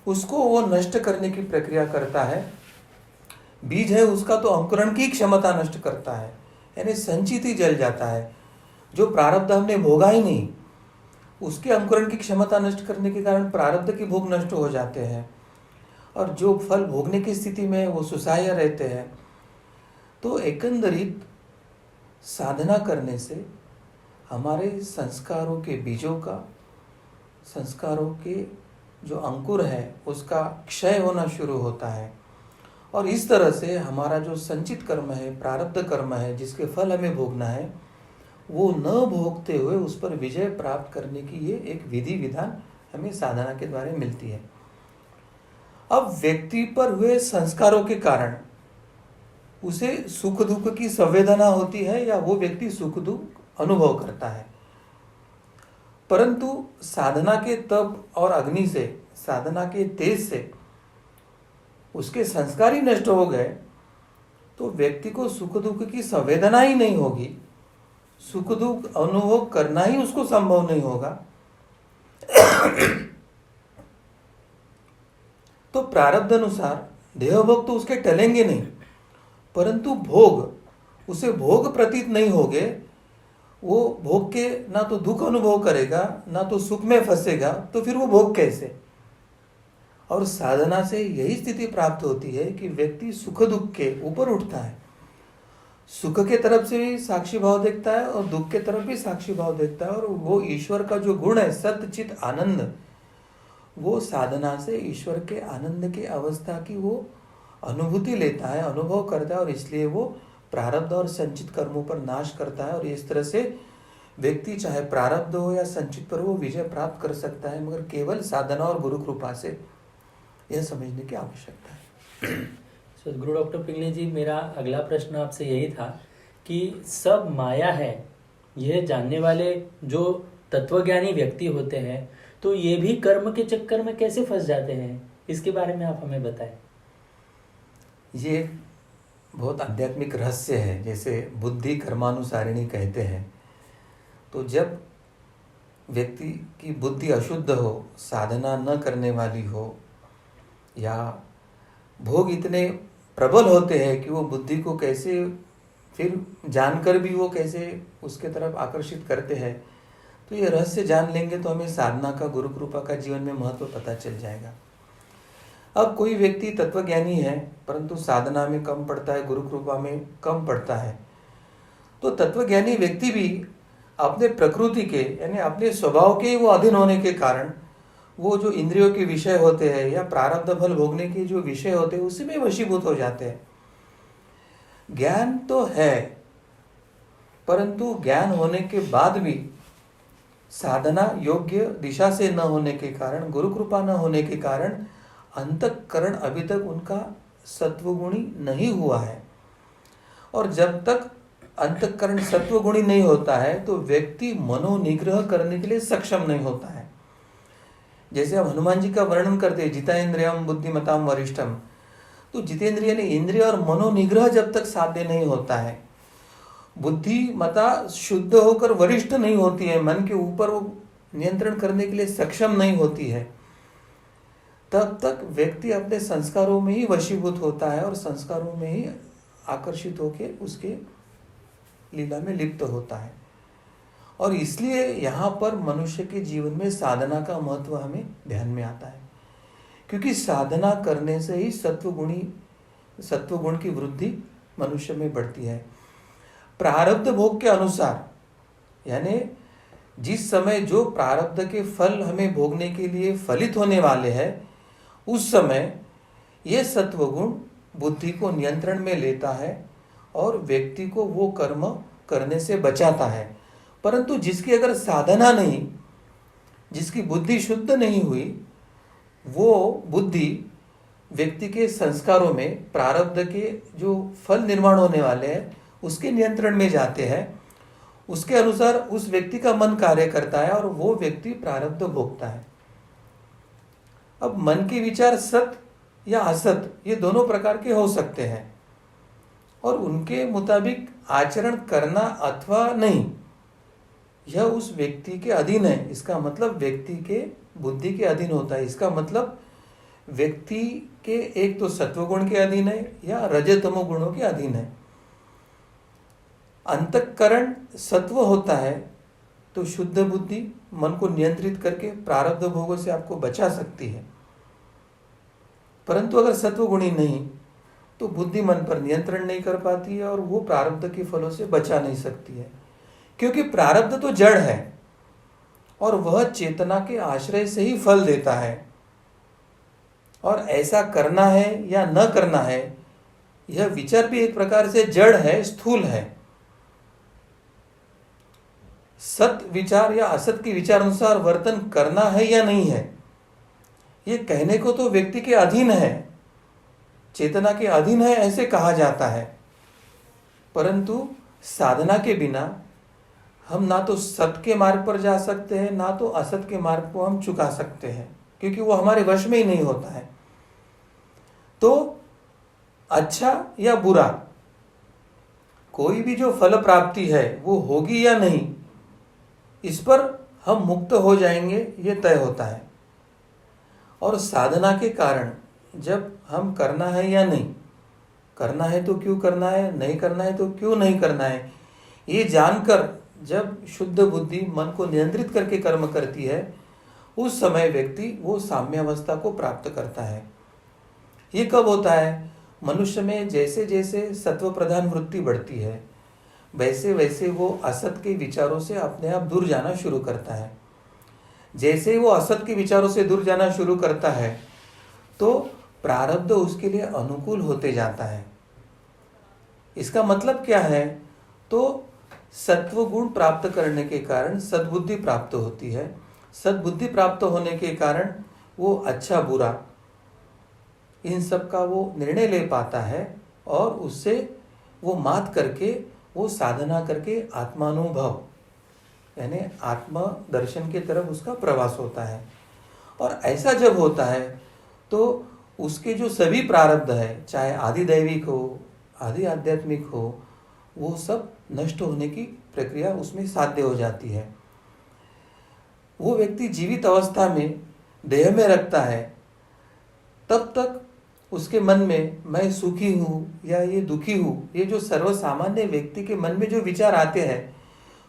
उसको वो नष्ट करने की प्रक्रिया करता है। बीज है उसका तो अंकुरण की क्षमता नष्ट करता है, यानी संचित ही जल जाता है। जो प्रारब्ध हमने भोगा ही नहीं, उसके अंकुरण की क्षमता नष्ट करने के कारण प्रारब्ध के भोग नष्ट हो जाते हैं, और जो फल भोगने की स्थिति में वो सुसह्य रहते हैं। तो एकंदरित साधना करने से हमारे संस्कारों के बीजों का, संस्कारों के जो अंकुर है उसका क्षय होना शुरू होता है, और इस तरह से हमारा जो संचित कर्म है, प्रारब्ध कर्म है, जिसके फल हमें भोगना है, वो न भोगते हुए उस पर विजय प्राप्त करने की ये एक विधि विधान हमें साधना के द्वारा मिलती है। अब व्यक्ति पर हुए संस्कारों के कारण उसे सुख दुख की संवेदना होती है, या वो व्यक्ति सुख दुख अनुभव करता है। परंतु साधना के तप और अग्नि से, साधना के तेज से उसके संस्कार ही नष्ट हो गए तो व्यक्ति को सुख दुख की संवेदना ही नहीं होगी, सुख दुख अनुभव करना ही उसको संभव नहीं होगा। तो प्रारब्ध अनुसार देहभोग तो उसके टलेंगे नहीं, परंतु भोग, उसे भोग प्रतीत नहीं होगे, वो भोग के ना तो दुख अनुभव करेगा ना तो सुख में फंसेगा, तो फिर वो भोग कैसे। और साधना से यही स्थिति प्राप्त होती है कि व्यक्ति सुख दुख के ऊपर उठता है, सुख के तरफ से भी साक्षी भाव देखता है और दुख के तरफ भी साक्षी भाव देखता है, और वो ईश्वर का जो गुण है सत्य चित आनंद, वो साधना से ईश्वर के आनंद की अवस्था की वो अनुभूति लेता है, अनुभव करता है, और इसलिए वो प्रारब्ध और संचित कर्मों पर नाश करता है। और इस तरह से व्यक्ति चाहे प्रारब्ध हो या संचित पर वो विजय प्राप्त कर सकता है, मगर केवल साधना और गुरु कृपा से, यह समझने की आवश्यकता है। गुरु डॉक्टर पिंगले जी, मेरा अगला प्रश्न आपसे यही था कि सब माया है, यह जानने वाले जो तत्वज्ञानी व्यक्ति होते हैं, तो ये भी कर्म के चक्कर में कैसे फंस जाते हैं, इसके बारे में आप हमें बताएं। ये बहुत आध्यात्मिक रहस्य है। जैसे बुद्धि कर्मानुसारिणी कहते हैं, तो जब व्यक्ति की बुद्धि अशुद्ध हो, साधना न करने वाली हो, या भोग इतने प्रबल होते हैं कि वो बुद्धि को कैसे, फिर जानकर भी वो कैसे उसके तरफ आकर्षित करते हैं, तो ये रहस्य जान लेंगे तो हमें साधना का, गुरु कृपा का जीवन में महत्व पता चल जाएगा। अब कोई व्यक्ति तत्वज्ञानी है परंतु साधना में कम पड़ता है, गुरु कृपा में कम पड़ता है, तो तत्वज्ञानी व्यक्ति भी अपने प्रकृति के यानी अपने स्वभाव के वो अधीन होने के कारण वो जो इंद्रियों के विषय होते हैं या प्रारब्ध फल भोगने के जो विषय होते हैं उसी में वशीभूत हो जाते हैं। ज्ञान तो है, परंतु ज्ञान होने के बाद भी साधना योग्य दिशा से न होने के कारण, गुरु कृपा न होने के कारण अंतःकरण अभी तक उनका सत्वगुणी नहीं हुआ है। और जब तक अंतःकरण सत्वगुणी नहीं होता है तो व्यक्ति मनोनिग्रह करने के लिए सक्षम नहीं होता है। जैसे हम हनुमान जी का वर्णन करते हैं, जितेंद्रियम बुद्धिमताम वरिष्ठम, तो जितेंद्रिय ने इंद्रिय और मनोनिग्रह जब तक साध्य नहीं होता है, बुद्धिमता शुद्ध होकर वरिष्ठ नहीं होती है, मन के ऊपर वो नियंत्रण करने के लिए सक्षम नहीं होती है, तब तक व्यक्ति अपने संस्कारों में ही वशीभूत होता है और संस्कारों में ही आकर्षित होकर उसके लीला में लिप्त होता है। और इसलिए यहाँ पर मनुष्य के जीवन में साधना का महत्व हमें ध्यान में आता है, क्योंकि साधना करने से ही सत्वगुण की वृद्धि मनुष्य में बढ़ती है। प्रारब्ध भोग के अनुसार, यानी जिस समय जो प्रारब्ध के फल हमें भोगने के लिए फलित होने वाले हैं, उस समय यह सत्वगुण बुद्धि को नियंत्रण में लेता है और व्यक्ति को वो कर्म करने से बचाता है। परंतु जिसकी अगर साधना नहीं, जिसकी बुद्धि शुद्ध नहीं हुई, वो बुद्धि व्यक्ति के संस्कारों में प्रारब्ध के जो फल निर्माण होने वाले हैं उसके नियंत्रण में जाते हैं, उसके अनुसार उस व्यक्ति का मन कार्य करता है और वो व्यक्ति प्रारब्ध भोगता है। अब मन के विचार सत या असत ये दोनों प्रकार के हो सकते हैं और उनके मुताबिक आचरण करना अथवा नहीं, यह उस व्यक्ति के अधीन है। इसका मतलब व्यक्ति के बुद्धि के अधीन होता है। इसका मतलब व्यक्ति के एक तो सत्वगुण के अधीन है या रजतमो गुणों के अधीन है। अंतःकरण सत्व होता है तो शुद्ध बुद्धि मन को नियंत्रित करके प्रारब्ध भोगों से आपको बचा सकती है, परंतु अगर सत्वगुणी नहीं तो बुद्धि मन पर नियंत्रण नहीं कर पाती है और वो प्रारब्ध के फलों से बचा नहीं सकती है, क्योंकि प्रारब्ध तो जड़ है और वह चेतना के आश्रय से ही फल देता है। और ऐसा करना है या न करना है, यह विचार भी एक प्रकार से जड़ है, स्थूल है। सत विचार या असत के विचार अनुसार वर्तन करना है या नहीं है, ये कहने को तो व्यक्ति के अधीन है, चेतना के अधीन है ऐसे कहा जाता है, परंतु साधना के बिना हम ना तो सत के मार्ग पर जा सकते हैं, ना तो असत के मार्ग को हम चुका सकते हैं, क्योंकि वो हमारे वश में ही नहीं होता है। तो अच्छा या बुरा, कोई भी जो फल प्राप्ति है वो होगी या नहीं, इस पर हम मुक्त हो जाएंगे, ये तय होता है। और साधना के कारण जब हम करना है या नहीं करना है तो क्यों करना है, नहीं करना है तो क्यों नहीं करना है, ये जानकर जब शुद्ध बुद्धि मन को नियंत्रित करके कर्म करती है, उस समय व्यक्ति वो साम्यावस्था को प्राप्त करता है। ये कब होता है? मनुष्य में जैसे जैसे सत्व प्रधान वृत्ति बढ़ती है, वैसे वैसे वो असत के विचारों से अपने आप दूर जाना शुरू करता है। जैसे वो असत के विचारों से दूर जाना शुरू करता है, तो प्रारब्ध उसके लिए अनुकूल होते जाता है। इसका मतलब क्या है? तो सत्व गुण प्राप्त करने के कारण सद्बुद्धि प्राप्त होती है। सद्बुद्धि प्राप्त होने के कारण वो अच्छा बुरा इन सब का वो निर्णय ले पाता है, और उससे वो मात करके वो साधना करके आत्मानुभव यानी आत्म दर्शन की तरफ उसका प्रवास होता है। और ऐसा जब होता है तो उसके जो सभी प्रारब्ध है, चाहे आदि दैविक हो आदि आध्यात्मिक हो, वो सब नष्ट होने की प्रक्रिया उसमें साध्य हो जाती है। वो व्यक्ति जीवित अवस्था में देह में रखता है, तब तक उसके मन में मैं सुखी हूँ या ये दुखी हूँ, ये जो सर्वसामान्य व्यक्ति के मन में जो विचार आते हैं,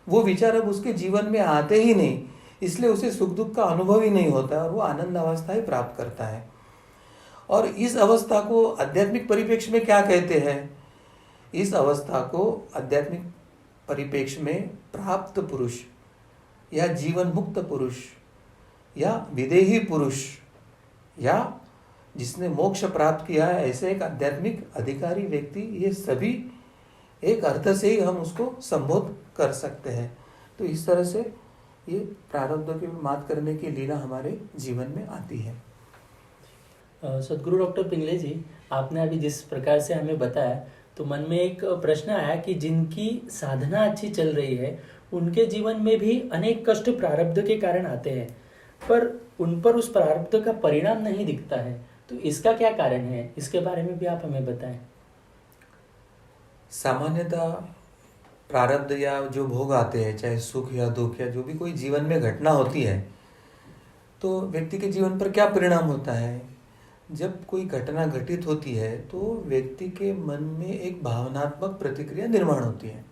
वो विचार अब उसके जीवन में आते ही नहीं, इसलिए उसे सुख दुख का अनुभव ही नहीं होता और वो आनंद अवस्था ही प्राप्त करता है। और इस अवस्था को आध्यात्मिक परिप्रेक्ष्य में क्या कहते हैं? इस अवस्था को आध्यात्मिक परिप्रेक्ष्य में प्राप्त पुरुष या जीवन मुक्त पुरुष या विदेही पुरुष या जिसने मोक्ष प्राप्त किया है, ऐसे एक आध्यात्मिक अधिकारी व्यक्ति, ये सभी एक अर्थ से ही हम उसको संबोध कर सकते हैं। तो इस तरह से ये प्रारब्ध के मात करने की लीला हमारे जीवन में आती है। सदगुरु डॉक्टर पिंगले जी, आपने अभी जिस प्रकार से हमें बताया, तो मन में एक प्रश्न आया कि जिनकी साधना अच्छी चल रही है उनके जीवन में भी अनेक कष्ट प्रारब्ध के कारण आते हैं, पर उन पर उस प्रारब्ध का परिणाम नहीं दिखता है, तो इसका क्या कारण है? इसके बारे में भी आप हमें बताएं। सामान्यतः प्रारब्ध या जो भोग आते हैं, चाहे सुख या दुख या जो भी कोई जीवन में घटना होती है, तो व्यक्ति के जीवन पर क्या परिणाम होता है? जब कोई घटना घटित होती है तो व्यक्ति के मन में एक भावनात्मक प्रतिक्रिया निर्माण होती है।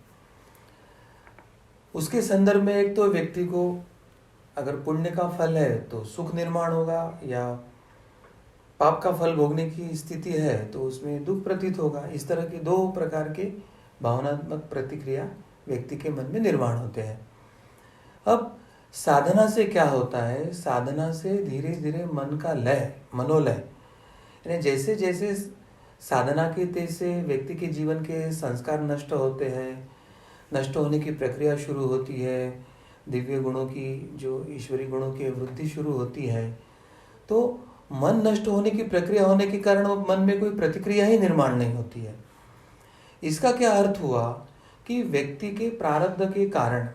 उसके संदर्भ में एक तो व्यक्ति को अगर पुण्य का फल है तो सुख निर्माण होगा, या पाप का फल भोगने की स्थिति है तो उसमें दुख प्रतीत होगा। इस तरह के दो प्रकार के भावनात्मक प्रतिक्रिया व्यक्ति के मन में निर्माण होते हैं। अब साधना से क्या होता है? साधना से धीरे धीरे मन का लय, मनोलय, यानी जैसे जैसे साधना के तेज से व्यक्ति के जीवन के संस्कार नष्ट होते हैं, नष्ट होने की प्रक्रिया शुरू होती है, दिव्य गुणों की जो ईश्वरी गुणों की वृद्धि शुरू होती है, तो मन नष्ट होने की प्रक्रिया होने के कारण वो मन में कोई प्रतिक्रिया ही निर्माण नहीं होती है। इसका क्या अर्थ हुआ कि व्यक्ति के प्रारब्ध के कारण,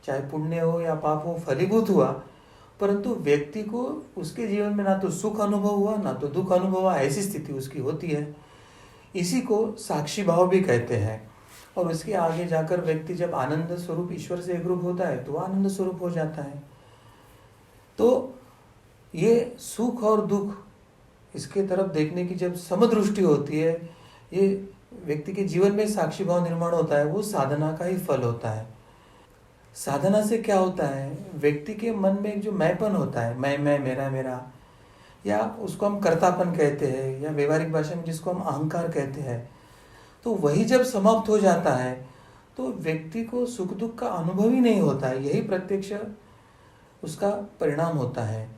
चाहे पुण्य हो या पाप हो, फलीभूत हुआ, परंतु व्यक्ति को उसके जीवन में ना तो सुख अनुभव हुआ ना तो दुख अनुभव हुआ, ऐसी स्थिति उसकी होती है। इसी को साक्षी भाव भी कहते हैं। और उसके आगे जाकर व्यक्ति जब आनंद स्वरूप ईश्वर से एकरूप होता है तो आनंद स्वरूप हो जाता है। तो ये सुख और दुख, इसके तरफ देखने की जब समदृष्टि होती है, ये व्यक्ति के जीवन में साक्षी भाव निर्माण होता है, वो साधना का ही फल होता है। साधना से क्या होता है? व्यक्ति के मन में एक जो मैंपन होता है, मैं मेरा मेरा, या उसको हम कर्तापन कहते हैं, या व्यवहारिक भाषा में जिसको हम अहंकार कहते हैं, तो वही जब समाप्त हो जाता है तो व्यक्ति को सुख दुख का अनुभव ही नहीं होता है। यही प्रत्यक्ष उसका परिणाम होता है।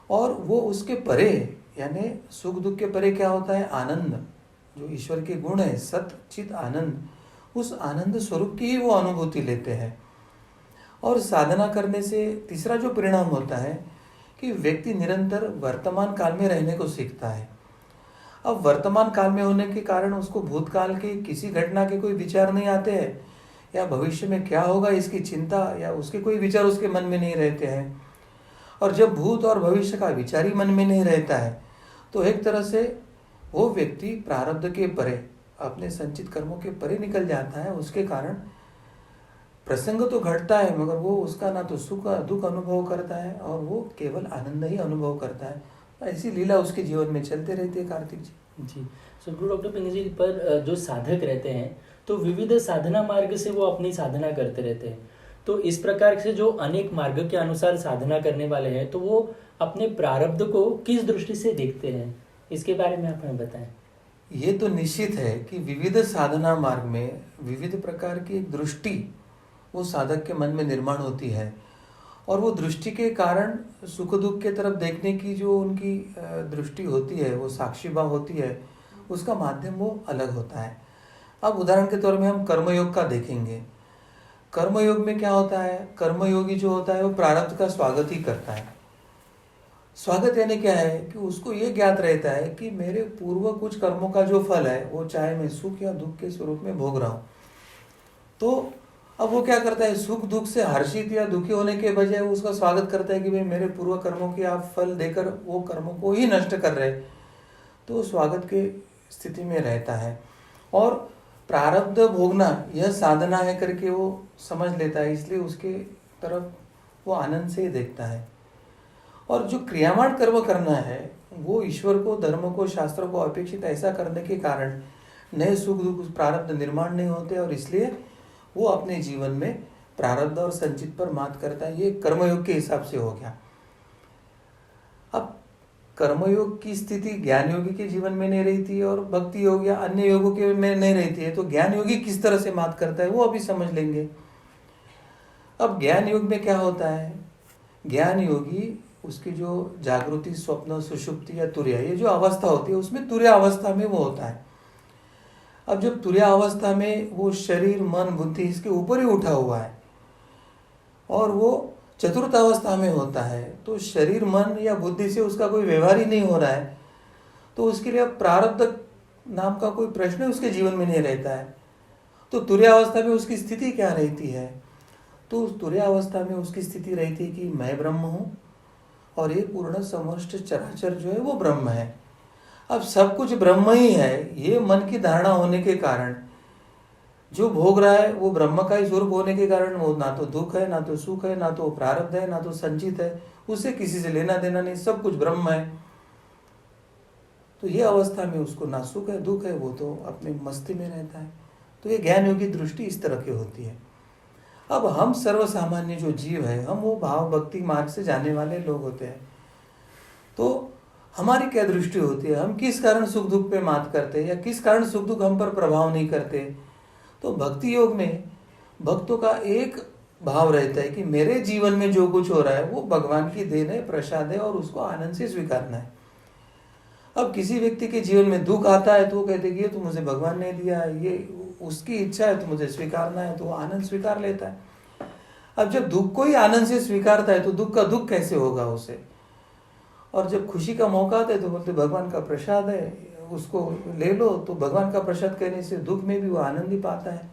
और वो उसके परे, यानी सुख दुख के परे क्या होता है? आनंद, जो ईश्वर के गुण है, सत चित आनंद, उस आनंद स्वरूप की ही वो अनुभूति लेते हैं। और साधना करने से तीसरा जो परिणाम होता है कि व्यक्ति निरंतर वर्तमान काल में रहने को सीखता है। अब वर्तमान काल में होने के कारण उसको भूतकाल के किसी घटना के कोई विचार नहीं आते हैं, या भविष्य में क्या होगा इसकी चिंता या उसके कोई विचार उसके मन में नहीं रहते हैं। और जब भूत और भविष्य का विचार ही मन में नहीं रहता है तो एक तरह से वो व्यक्ति प्रारब्ध के परे, अपने संचित कर्मों के परे निकल जाता है। उसके कारण प्रसंग तो घटता है मगर वो उसका ना तो सुख दुख अनुभव करता है और वो केवल आनंद ही अनुभव करता है। ऐसी लीला उसके जीवन में चलते रहती है कार्तिक जी। जी, सो गुरु डॉक्टर पिंग जी, पर जो साधक रहते हैं तो विविध साधना मार्ग से वो अपनी साधना करते रहते हैं। तो इस प्रकार से जो अनेक मार्ग के अनुसार साधना करने वाले हैं तो वो अपने प्रारब्ध को किस दृष्टि से देखते हैं, इसके बारे में आप हमें बताएं। ये तो निश्चित है कि विविध साधना मार्ग में विविध प्रकार की एक दृष्टि वो साधक के मन में निर्माण होती है और वो दृष्टि के कारण सुख दुख के तरफ देखने की जो उनकी दृष्टि होती है, वो साक्षी भाव होती है, उसका माध्यम वो अलग होता है। अब उदाहरण के तौर में हम कर्मयोग का देखेंगे। कर्मयोग में क्या होता है, कर्मयोगी जो होता है वो प्रारब्ध का स्वागत ही करता है। स्वागत यानी क्या है कि उसको ये ज्ञात रहता है कि मेरे पूर्व कुछ कर्मों का जो फल है वो चाहे मैं सुख या दुख के स्वरूप में भोग रहा हूँ, तो अब वो क्या करता है, सुख दुख से हर्षित या दुखी होने के बजाय उसका स्वागत करता है कि भाई मेरे पूर्व कर्मों की आप फल देकर वो कर्मों को ही नष्ट कर रहे, तो स्वागत के स्थिति में रहता है और प्रारब्ध भोगना यह साधना है करके वो समझ लेता है, इसलिए उसके तरफ वो आनंद से ही देखता है। और जो क्रियामान कर्म करना है वो ईश्वर को, धर्म को, शास्त्रों को अपेक्षित ऐसा करने के कारण नए सुख दुख प्रारब्ध निर्माण नहीं होते और इसलिए वो अपने जीवन में प्रारब्ध और संचित पर मात करता है। ये कर्मयोग के हिसाब से हो गया। अब कर्मयोग की स्थिति ज्ञान योगी के जीवन में नहीं रहती और भक्ति योग या अन्य योगों के में नहीं रहती है, तो ज्ञान योगी किस तरह से मात करता है वो अभी समझ लेंगे। अब ज्ञान योग में क्या होता है, ज्ञान योगी उसकी जो जागृति, स्वप्न, सुषुप्ति या तुर्या, ये जो अवस्था होती है उसमें तुर्या अवस्था में वो होता है। अब जब तुर्या अवस्था में वो शरीर मन बुद्धि इसके ऊपर ही उठा हुआ है और वो चतुर्थ अवस्था में होता है, तो शरीर मन या बुद्धि से उसका कोई व्यवहार ही नहीं हो रहा है, तो उसके लिए अब प्रारब्ध नाम का कोई प्रश्न उसके जीवन में नहीं रहता है। तो तुर्या अवस्था में उसकी स्थिति क्या रहती है, तो उस तुर्या अवस्था में उसकी स्थिति रहती है कि मैं ब्रह्म हूँ और ये पूर्ण समष्ट चराचर जो है वो ब्रह्म है। अब सब कुछ ब्रह्म ही है, ये मन की धारणा होने के कारण जो भोग रहा है वो ब्रह्म का ही स्वरूप होने के कारण वो ना तो दुख है, ना तो सुख है, ना तो प्रारब्ध है, ना तो संचित है, उससे किसी से लेना देना नहीं, सब कुछ ब्रह्म है। तो ये अवस्था में उसको ना सुख है दुख है, वो तो अपने मस्ती में रहता है। तो ये ज्ञान योगी दृष्टि इस तरह की होती है। अब हम सर्वसामान्य जो जीव है, हम वो भाव भक्ति मार्ग से जाने वाले लोग होते हैं, तो हमारी क्या दृष्टि होती है, हम किस कारण सुख दुख पे मात करते हैं या किस कारण सुख दुख हम पर प्रभाव नहीं करते। तो भक्ति योग में भक्तों का एक भाव रहता है कि मेरे जीवन में जो कुछ हो रहा है वो भगवान की देन है, प्रसाद है और उसको आनंद से स्वीकारना है। अब किसी व्यक्ति के जीवन में दुख आता है तो वो कहते हैं कि ये तो मुझे भगवान ने दिया, ये उसकी इच्छा है तो मुझे स्वीकारना है, तो वो आनंद स्वीकार लेता है। अब जब दुख को ही आनंद से स्वीकारता है तो दुख का दुख कैसे होगा उसे। और जब खुशी का मौका आता है तो बोलते भगवान का प्रसाद है, उसको ले लो, तो भगवान का प्रसाद कहने से दुख में भी वो आनंद ही पाता है।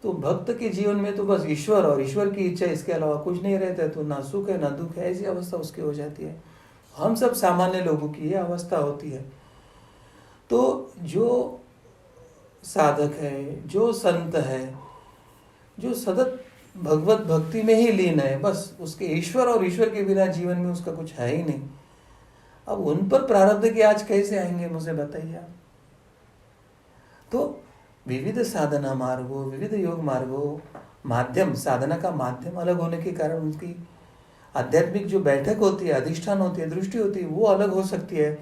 तो भक्त के जीवन में तो बस ईश्वर और ईश्वर की इच्छा, इसके अलावा कुछ नहीं रहता है, तो ना सुख है ना दुख है, ऐसी अवस्था उसकी हो जाती है। हम सब सामान्य लोगों की ये अवस्था होती है। तो जो साधक है, जो संत है, जो सतत भगवत भक्ति में ही लीन है, बस उसके ईश्वर और ईश्वर के बिना जीवन में उसका कुछ है ही नहीं, अब उन पर प्रारब्ध के आज कैसे आएंगे मुझे बताइए आप। तो विविध साधना मार्गों, विविध योग मार्गों, माध्यम, साधना का माध्यम अलग होने के कारण उनकी आध्यात्मिक जो बैठक होती है, अधिष्ठान होती है, दृष्टि होती है, वो अलग हो सकती है,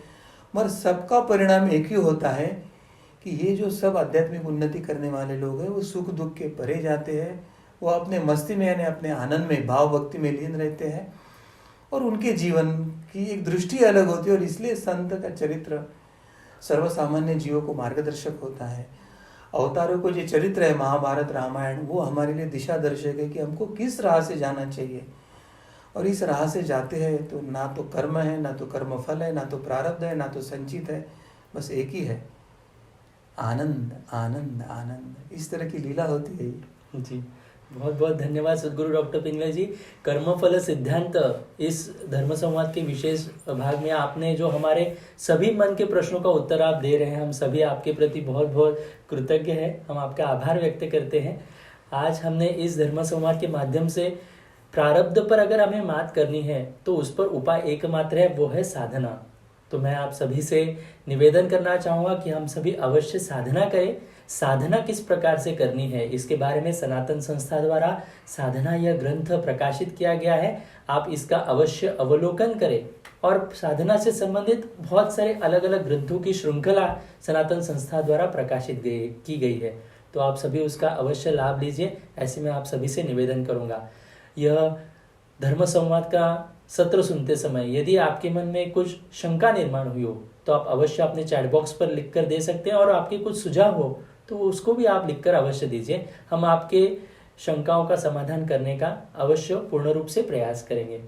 मगर सबका परिणाम एक ही होता है कि ये जो सब आध्यात्मिक उन्नति करने वाले लोग हैं वो सुख दुख के परे जाते हैं, वो अपने मस्ती में यानी अपने आनंद में, भाव भक्ति में लीन रहते हैं और उनके जीवन की एक दृष्टि अलग होती है। और इसलिए संत का चरित्र सर्वसामान्य जीवों को मार्गदर्शक होता है। अवतारों को जो चरित्र है, महाभारत रामायण, वो हमारे लिए दिशा दर्शक है कि हमको किस राह से जाना चाहिए। और इस राह से जाते हैं तो ना तो कर्म है, ना तो कर्म फल है, ना तो प्रारब्ध है, ना तो संचित है, बस एक ही है, आनंद आनंद आनंद, इस तरह की लीला होती है ये। जी, बहुत बहुत धन्यवाद सद्गुरु डॉक्टर पिंगले जी। कर्मफल सिद्धांत इस धर्म संवाद के विशेष भाग में आपने जो हमारे सभी मन के प्रश्नों का उत्तर आप दे रहे हैं, हम सभी आपके प्रति बहुत बहुत कृतज्ञ हैं, हम आपका आभार व्यक्त करते हैं। आज हमने इस धर्म संवाद के माध्यम से प्रारब्ध पर अगर हमें मात करनी है तो उस पर उपाय एकमात्र है, वो है साधना। तो मैं आप सभी से निवेदन करना चाहूँगा कि हम सभी अवश्य साधना करें। साधना किस प्रकार से करनी है इसके बारे में सनातन संस्था द्वारा साधना यह ग्रंथ प्रकाशित किया गया है, आप इसका अवश्य अवलोकन करें। और साधना से संबंधित बहुत सारे अलग अलग ग्रंथों की श्रृंखला सनातन संस्था द्वारा प्रकाशित की गई है, तो आप सभी उसका अवश्य लाभ लीजिए, ऐसे मैं आप सभी से निवेदन करूँगा। यह धर्म संवाद का सत्र सुनते समय यदि आपके मन में कुछ शंका निर्माण हुई हो तो आप अवश्य अपने चैट बॉक्स पर लिखकर दे सकते हैं, और आपके कुछ सुझाव हो तो उसको भी आप लिखकर अवश्य दीजिए। हम आपके शंकाओं का समाधान करने का अवश्य पूर्ण रूप से प्रयास करेंगे।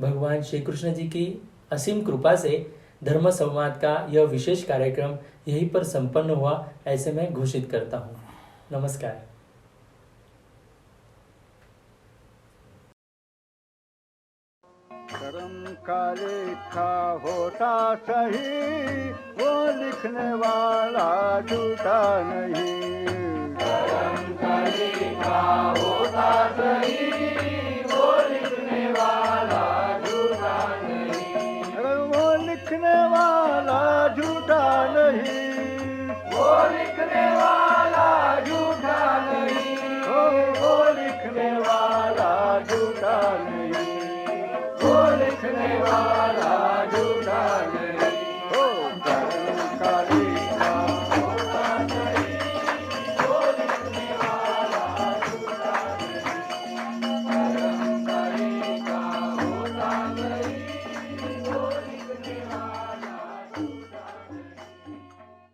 भगवान श्री कृष्ण जी की असीम कृपा से धर्म संवाद का यह विशेष कार्यक्रम यहीं पर संपन्न हुआ, ऐसे मैं घोषित करता हूँ। नमस्कार। कर्म का लेखा होता सही, वो लिखने वाला झूठा नहीं। कर्म का लेखा होता सही,